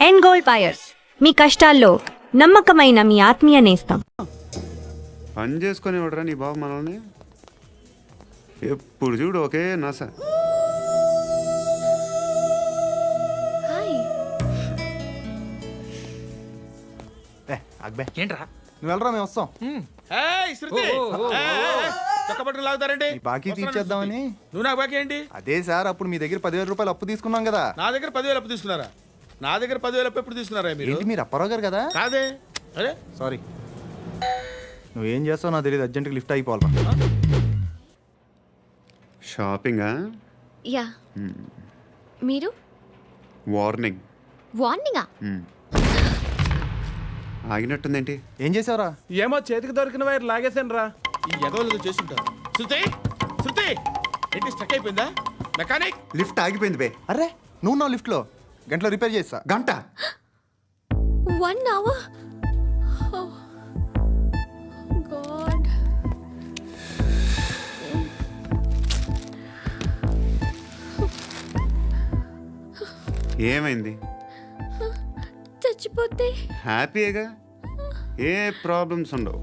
End gold buyers, మీ కష్టాల్లో నమ్మకమైన మీ ఆత్మీయ నేస్తం. పని చేసుకొని ఇవ్వడరా నీ బాబు మనల్ని. ఎప్పుడు చూడు ఒకే నస. ఏంట్రా నువ్వు వెళ్ళరా, మేము వస్తాం. బాకీ తీర్చేద్దామని. నువ్వు నాకు బాకీ ఏంటి? అదే సార్, అప్పుడు మీ దగ్గర 10,000 రూపాయలు అప్పు తీసుకున్నాం కదా. నా దగ్గర 10,000 అప్పు తీసుకున్నారా? నా దగ్గర 10,000 అప్పు ఎప్పుడు తీసుకున్నారా మీరు? ఏంటి, మీరు అప్పారావు గారు కదా? కాదే. అరే సారీ. నువ్వేం చేస్తావు నాకు తెలియదు, అర్జెంట్గా లిఫ్ట్ అయిపోవాలరా. షాపింగా? యా. మీరు? వార్నింగ్. వార్నింగా? ఆగినట్టుందేంటి? ఏం చేసావురా? ఏమో చేతికి దొరికిన వైర్ లాగేసాను రా. ఈ ఎగవలు చేస్తుంటారు. శృతి, శృతి ఏంటి స్టక్ అయిపోయిందా? మెకానిక్. లిఫ్ట్ ఆగిపోయింది బే. అరే, నువ్వు నా లిఫ్ట్లో గంటలో రిపేర్ చేస్తా. గంట? 1 hour? Oh God. ఏమైంది? చచ్చిపోతే హ్యాపీగా, ఏ ప్రాబ్లమ్స్ ఉండవు.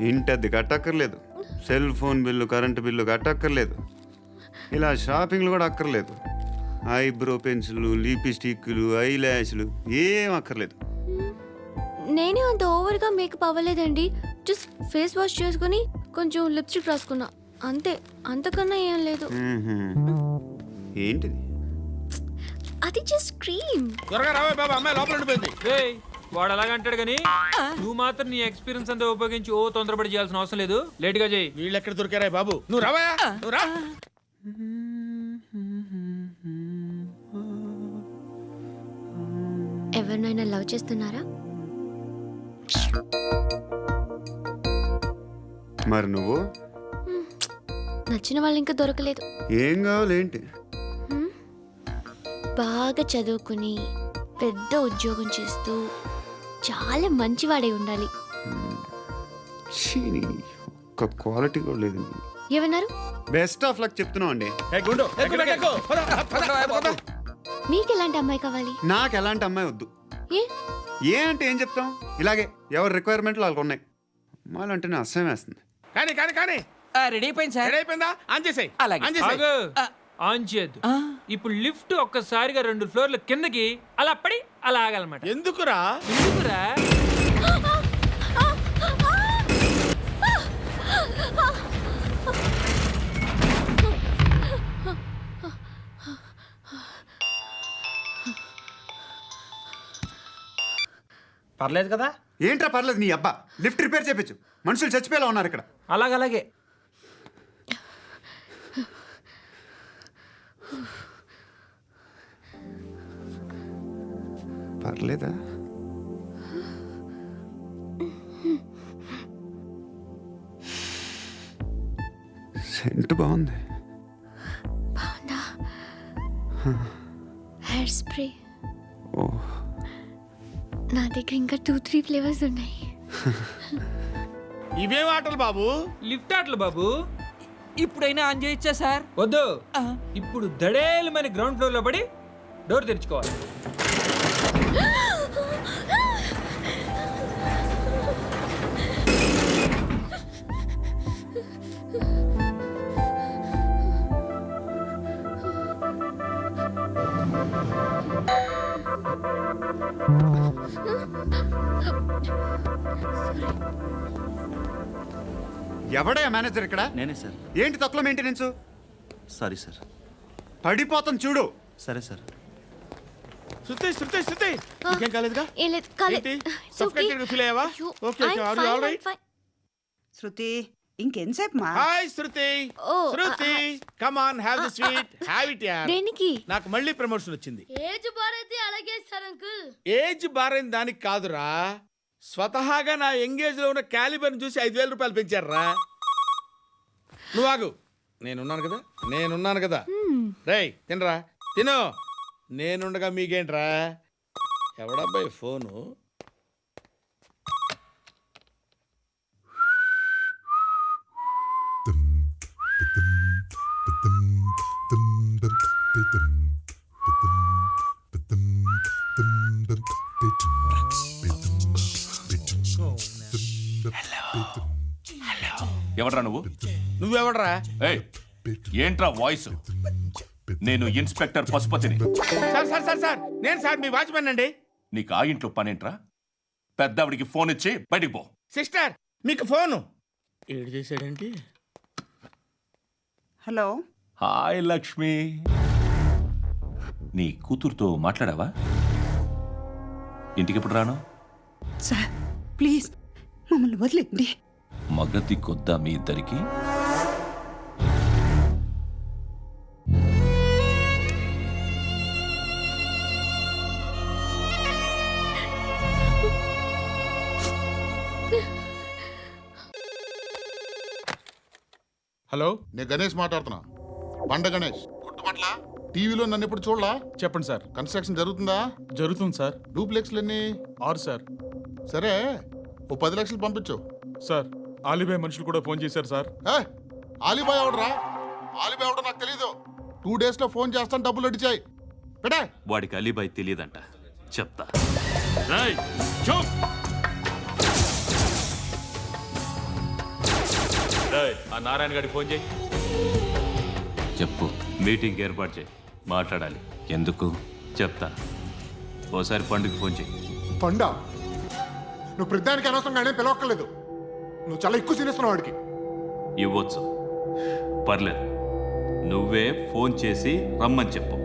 ఇంటి అద్దె కట్టక్కర్లేదు, cell phone bill, current bill కట్టక్కర్లేదు, ఇలా షాపింగ్లు కూడా అక్కర్లేదు. ఐబ్రో పెన్సిల్లు, లిప్స్టిక్లు, ఐ ల్యాష్లు ఏం అక్కర్లేదు. నేనే అంత ఓవర్గా మేకప్ అవ్వలేదండి. జస్ట్ ఫేస్ వాష్ చేసుకుని కొంచెం లిప్స్టిక్ రాసుకున్నా అంతే, అంతకన్నా ఏం లేదు. ఏంటిది? అది జస్ట్ క్రీమ్. త్వరగా రావే బాబా, అమ్మాయి లోపల ఉండిపోయింది. వాడు అలాగంటాడు కానీ నువ్వు మాత్రం నీ ఎక్స్పీరియన్స్ అంతా ఉపయోగించి ఓ తొందరపడి చేయాల్సిన అవసరం లేదు. లేట్ గా చేయి. వీళ్ళు ఎక్కడ దొరికారా బాబు? నువ్వు రావా, నువ్వు రా. ఎవరినైనా లవ్ చేస్తున్నారా? మరి నువ్వు? నచ్చిన వాళ్ళు ఇంకా దొరకలేదు. ఏం కావాలి ఏంటి? బాగా చదువుకుని పెద్ద ఉద్యోగం చేస్తూ చాలా మంచివాడై ఉండాలి. ఒక్క క్వాలిటీ కూడా లేదు. ఏమన్నారు? బెస్ట్ ఆఫ్ లక్ చెప్తున్నావు అండి. మీకు ఎలాంటి అమ్మాయి కావాలి? నాకు ఎలాంటి అమ్మాయి వద్దు. ఏ అంటే ఏం చెప్తాం, ఇలాగే ఎవరి రిక్వైర్మెంట్లు వాళ్ళకు ఉన్నాయి. అమ్మాయిలు అంటేనే అసహ్యం వేస్తుంది. కానీ కానీ కానీ రెడీ అయిపోయింది సార్. రెడీ అయిపోయిందా? ఆన్ చేసేయ్. ఆన్ చేసేయ్. ఆన్ చేయద్దు. ఇప్పుడు లిఫ్ట్ ఒక్కసారిగా 2 ఫ్లోర్ల కిందకి అలా పడి అలా ఆగాలన్నమాట. ఎందుకురా? ఎందుకురా? పర్లేదు కదా? ఏంట్రా పర్లేదు నీ అబ్బా. లిఫ్ట్ రిపేర్ చేయించు, మనుషులు చచ్చిపోయేలా ఉన్నారు ఇక్కడ. అలాగే పర్లేదా? సెంట్ బాగుంది. బాగుందా? Hair spray. ఓ, నా దగ్గర ఇంకా 2-3 ఫ్లేవర్స్ ఉన్నాయి. ఇవేం ఆటలు బాబు? లిఫ్ట్ ఆటలు బాబు. ఇప్పుడైనా ఆన్ చేయొచ్చా సార్? వద్దు. ఇప్పుడు దడేలు మన గ్రౌండ్ ఫ్లోర్ లో పడి డోర్ తెరుచుకోవాలి. ఎవడయ్యా మేనేజర్ ఇక్కడ? నేనే సార్. ఏంటి తక్కువ మెయింటెనెన్స్? Sorry sir. పడిపోతాం చూడు. సరే సార్. శృతి, శృతి, శృతి ఇంకేం కాలేదుగా? ఏం లేదు, కాలేదు. ఏంటి? సఫోకేటెడ్ గా ఫీల్ అయ్యావా? Okay okay, are you all right? Shruti, ఇంకెంతసేపు మా? Hi Shruti. Shruti, come on, have the sweet, have it యార్. దేనికి? నాకు మళ్ళీ ప్రమోషన్ వచ్చింది. ఏజ్ బారైతే అలాగే సార్ అంకుల్. ఏజ్ బారైన దానికి కాదురా, స్వతహాగా నా ఎంగేజ్ లో ఉన్న క్యాలిబర్ చూసి 5,000 రూపాయలు పెంచారా. నువ్వు ఆగు, నేనున్నాను కదా. రేయ్ తినరా, తిను. నేనుండగా మీకేంట్రా? ఎవడబ్బాయి ఫోను? Dum ఎవడ్రా నువ్వు? నువ్వెవడరా? ఏయ్, ఏంట్రా వాయిస్? నేను ఇన్స్పెక్టర్ పశుపతిని. సార్ సార్ సార్ సార్ నేను సార్ మీ వాచ్మెన్ అండి. నీకు ఆ ఇంట్లో పనేంట్రా? పెద్దవిడికి ఫోన్ ఇచ్చి బయటికి పో. సిస్టర్ మీకు ఫోను. ఏడు చేశాడేంటి? హలో హాయ్ లక్ష్మి, నీ కూతురుతో మాట్లాడావా? ఇంటికి ఎప్పుడు రాను? సార్ ప్లీజ్ మమ్మల్ని వదిలేండి. మగతి కొద్దా మీ ఇద్దరికి? హలో, నేను గణేష్ మాట్లాడుతున్నా. బండ గణేష్ గుర్తుపట్ల? టీవీలో నన్ను ఎప్పుడు చూడలా? చెప్పండి సార్. కన్స్ట్రక్షన్ జరుగుతుందా? జరుగుతుంది సార్. డూప్లెక్స్లు ఎన్ని? 6 సార్. సరే, ఓ 10 లక్షలు పంపించు. సార్ ఆలిబాయ్ మనుషులు కూడా ఫోన్ చేశారు సార్. ఆలిబాయ్ ఎవడరా? ఆలిబాయ్ ఎవడో నాకు తెలీదు. 2 days లో ఫోన్ చేస్తాను, డబ్బులు అడిచాయి పెడే. వాడికి అలీబాయ్ తెలియదంట, చెప్తా. ఆ నారాయణ గారికి ఫోన్ చేయి. చెప్పు. మీటింగ్ ఏర్పాటు చేయి, మాట్లాడాలి. ఎందుకు చెప్తా. ఓసారి పండుగ ఫోన్ చేయి. పండ నువ్వు ప్రతిదానికి అనవసరంగానే పిలవక్కర్లేదు. నువ్వు చాలా ఎక్కువ సీనిస్తున్నావు వాడికి. ఇవ్వచ్చు, పర్లేదు. నువ్వే ఫోన్ చేసి రమ్మని చెప్పు.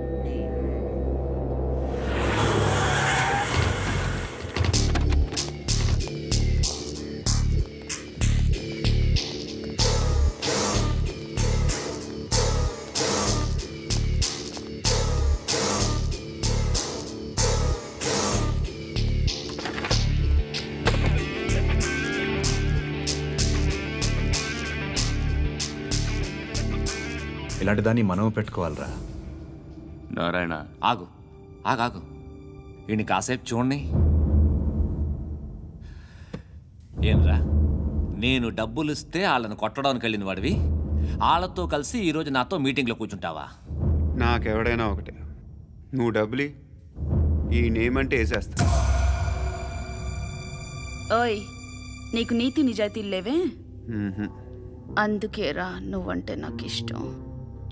ఇలాంటి దాన్ని మనం పెట్టుకోవాలరా. నారాయణ, ఆగు ఆగాగు, ఈయన కాసేపు చూడండి. ఏంరా, నేను డబ్బులు ఇస్తే వాళ్ళని కొట్టడానికి వెళ్ళిన వాడివి, వాళ్ళతో కలిసి ఈరోజు నాతో మీటింగ్లో కూర్చుంటావా? నాకెవడైనా ఒకటే. నువ్వు డబ్బులి, ఈ నేమ్ అంటే వేసేస్తా. ఓయ్, నీకు నీతి నిజాయితీలు లేవే, మ్మ్హ. అందుకేరా నువ్వంటే నాకు ఇష్టం.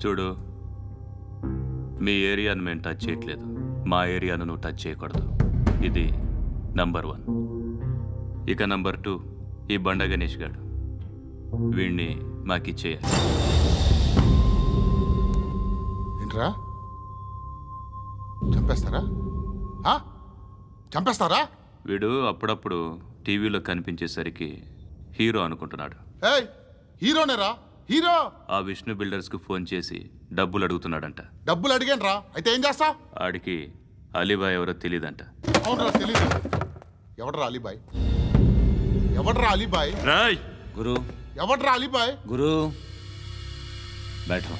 చూడు, మీ ఏరియాను మేము టచ్ చేయట్లేదు, మా ఏరియాను నువ్వు టచ్ చేయకూడదు. ఇది నంబర్ 1. ఇక నంబర్ 2, ఈ బండ గణేష్ గాడు, వీణ్ణి మాకిచ్చేయాలి. ఏంట్రా, చంపేస్తారా? చంపేస్తారా? వీడు అప్పుడప్పుడు టీవీలో కనిపించేసరికి హీరో అనుకుంటున్నాడు. ఏయ్, హీరోనేరా, హీరో. ఆ విష్ణు బిల్డర్స్కు ఫోన్ చేసి డబ్బులు అడుగుతున్నాడంట. డబ్బులు అడిగాను రా, అయితే ఏం చేస్తా? ఆడికి అలీబాయ్ ఎవరో తెలీదంట. అవునరా, తెలీదు. ఎవడరా అలీబాయ్? ఎవడరా అలీబాయ్? రాయ్ గురు, ఎవడరా అలీబాయ్? గురు బైఠో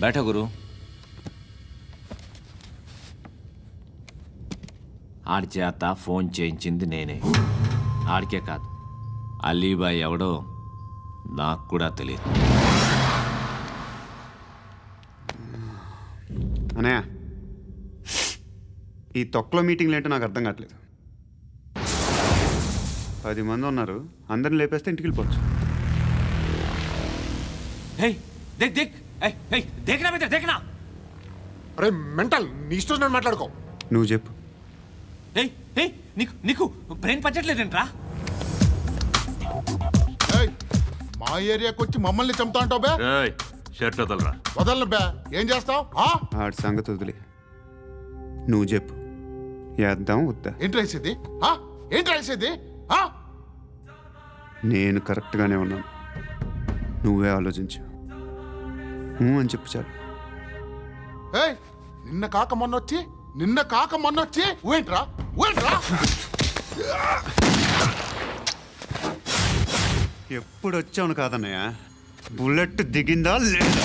బైఠో గురు. ఆడి చేత ఫోన్ చేయించింది నేనే. ఆడికే కాదు, అలీబాయ్ ఎవడో నాకు కూడా తెలియదు. అనయ్య, ఈ తొక్కలో మీటింగ్లు ఏంటో నాకు అర్థం కావట్లేదు. 10 మంది ఉన్నారు, అందరిని లేపేస్తే ఇంటికి వెళ్ళిపోవచ్చు. దేక్ దేక్ దేఖనా బేటా దేఖనా. అరే మెంటల్, నీ ఇష్టం నేను మాట్లాడుకో. నువ్వు చెప్పు. నీకు నీకు బ్రెయిన్ పచ్చట్లేదంట్రా. మా ఏరియాకి వచ్చి మమ్మల్ని చంపుతా అంటావు బే? రాయ్, షర్ట్ వదలరా. వదలను బే. ఏం చేస్తావు? ఆడి సంగతి వదిలే, నువ్వు చెప్పు. వేద్దాం వద్దా? ఏంటి రాసేది? ఏంటి రాసేది? నేను కరెక్ట్గానే ఉన్నాను, నువ్వే ఆలోచించు. అని చెప్పు చాలు. నిన్న కాక మొన్నొచ్చి ఊయంట్రా. ఎప్పుడు వచ్చావును కాదన్నయ్య, బుల్లెట్ దిగిందా లేదా?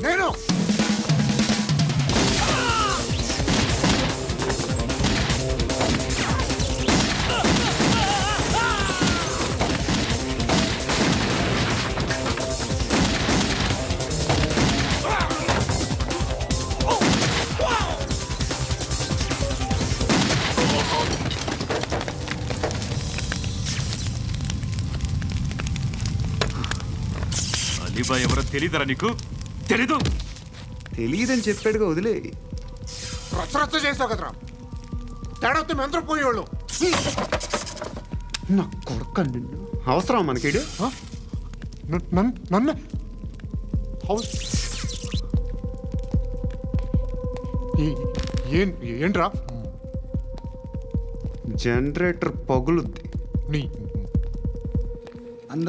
నేను అలీబాయ్ ఎవరో తెలీదరా నీకు? తెలీదు. తెలియదని చెప్పాడుగా వదిలే. రచ్చ చేసావు కదరా, తేడా వస్తే మెంతరం పోయేవాళ్ళు. నా కొడుకు నిన్ను అవసరం మనకిడు. నన్ను హౌస్ ఏంట్రా? జనరేటర్ పగులుద్ది. నీ